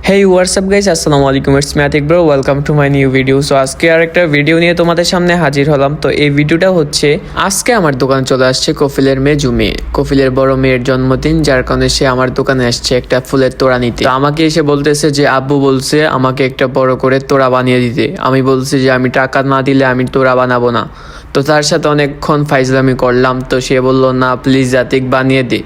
হেই WhatsApp guys, আসসালামু আলাইকুম। It's Mathic bro, welcome to my new video. So আজকে আরেকটা ভিডিও নিয়ে তোমাদের সামনে হাজির হলাম। তো এই ভিডিওটা হচ্ছে আজকে আমার দোকানে চলে আসছে কফিলের মেয়ে জুমি। কফিলের বড় মেয়ের জন্মদিন, যার কারণে সে আমার দোকানে আসছে একটা ফুলের তোড়া নিতে। তো আমাকে এসে বলতেছে যে আব্বু বলছে আমাকে একটা বড় করে তোড়া বানিয়ে দিতে। আমি বলছি যে আমি টাকা না দিলে আমি তোড়া বানাবো না। তো তার সাথে অনেকক্ষণ ফাইজলামি করলাম। তো সে বললো না প্লিজ জাতিক বানিয়ে দে।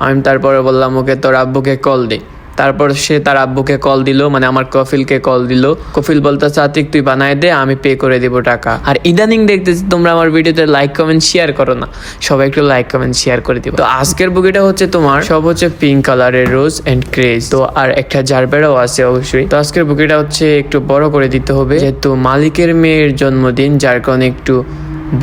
আমি তারপরে বললাম ওকে তোর আব্বুকে কল দে। তারপর সে তার আব্বুকে কল দিল, মানে আমার কফিলকে কল দিল। কফিল বলতে চাতিক তুই বানায় দে, আমি পে করে দিব টাকা। আর ইদানিং দেখতেছি তোমরা আমার ভিডিওতে লাইক কমেন্ট শেয়ার করো না, সবাই একটু লাইক কমেন্ট শেয়ার করে দিবে। তো আজকের বুকিটা হচ্ছে তোমার সব হচ্ছে পিঙ্ক কালারের রোজ এন্ড ক্রেজ। তো আর একটা জারবেরাও আছে অবশ্যই। তো আজকের বুকিটা হচ্ছে একটু বড় করে দিতে হবে, যেহেতু মালিকের মেয়ের জন্মদিন, যার কারণে একটু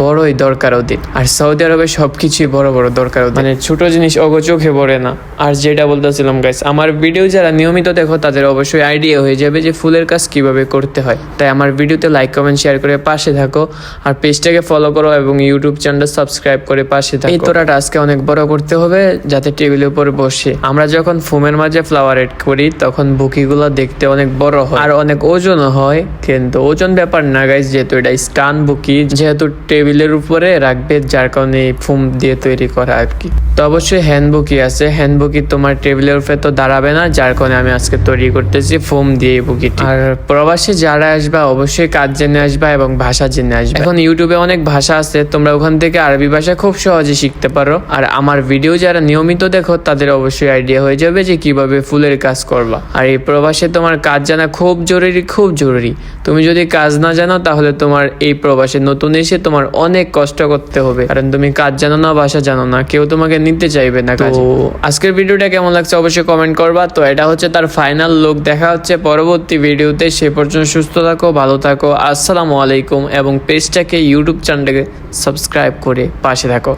বড়ই দরকার ওদের। আর সৌদি আরবে সবকিছুই বড় বড় দরকার ওদের, মানে ছোট জিনিস অগো চোখে পড়ে না। আর যেটা বলতেছিলাম গাইস, আমার ভিডিও যারা নিয়মিত দেখো তাদের অবশ্যই আইডিয়া হয়ে যাবে যে ফুলের কাজ কিভাবে করতে হয়। তাই আমার ভিডিওতে লাইক কমেন্ট শেয়ার করে পাশে থাকো, আর পেজটাকে ফলো করো এবং ইউটিউব চ্যানেল সাবস্ক্রাইব করে পাশে থাকো। এই তোড়াটা আজকে অনেক বড় করতে হবে, যাতে টেবিলের উপর বসে আমরা যখন ফোমের মাঝে ফ্লাওয়ার এড করি তখন বুকিগুলো দেখতে অনেক বড় হয় আর অনেক ওজনও হয়। কিন্তু ওজন ব্যাপার না গাইস, যেহেতু এটা স্টান বুকি, যেহেতু টেবিলের উপরে রাখবে, যার কারণে ফোম দিয়ে তৈরি করা আর কি। তো অবশ্যই হ্যান্ড বুকি আছে, হ্যান্ড বুকি তোমার টেবিলের উপরে তো দাঁড়াবে না, যার কারণে আমি আজকে তৈরি করতেছি ফোম দিয়ে বুকিটি। আর প্রবাসে যারা আসবা অবশ্যই কাজ জেনে আসবা এবং ভাষা জেনে আসবা। এখন ইউটিউবে অনেক ভাষা আছে, তোমরা ওখান থেকে আরবি ভাষা খুব সহজে শিখতে পারো। আর আমার ভিডিও যারা নিয়মিত দেখো তাদের অবশ্যই আইডিয়া হয়ে যাবে যে কিভাবে ফুলের কাজ করবা। আর এই প্রবাসে তোমার কাজ জানা খুব জরুরি, খুব জরুরি। তুমি যদি কাজ না জানো তাহলে তোমার এই প্রবাসে নতুন এসে তোমার অনেক কষ্ট করতে হবে, কারণ তুমি কাজ জানো না, ভাষা জানো না, কেউ তোমাকে নিতে চাইবে না কাজে। তো আজকের ভিডিওটা কেমন লাগছে অবশ্যই কমেন্ট করবা। তো এটা হচ্ছে তার ফাইনাল লুক, দেখা হচ্ছে পরবর্তী ভিডিওতে। সে পর্যন্ত সুস্থ থাকো, ভালো থাকো, আসসালামু আলাইকুম। এবং পেজটাকে ইউটিউব চ্যানেলটাকে সাবস্ক্রাইব করে পাশে থাকো।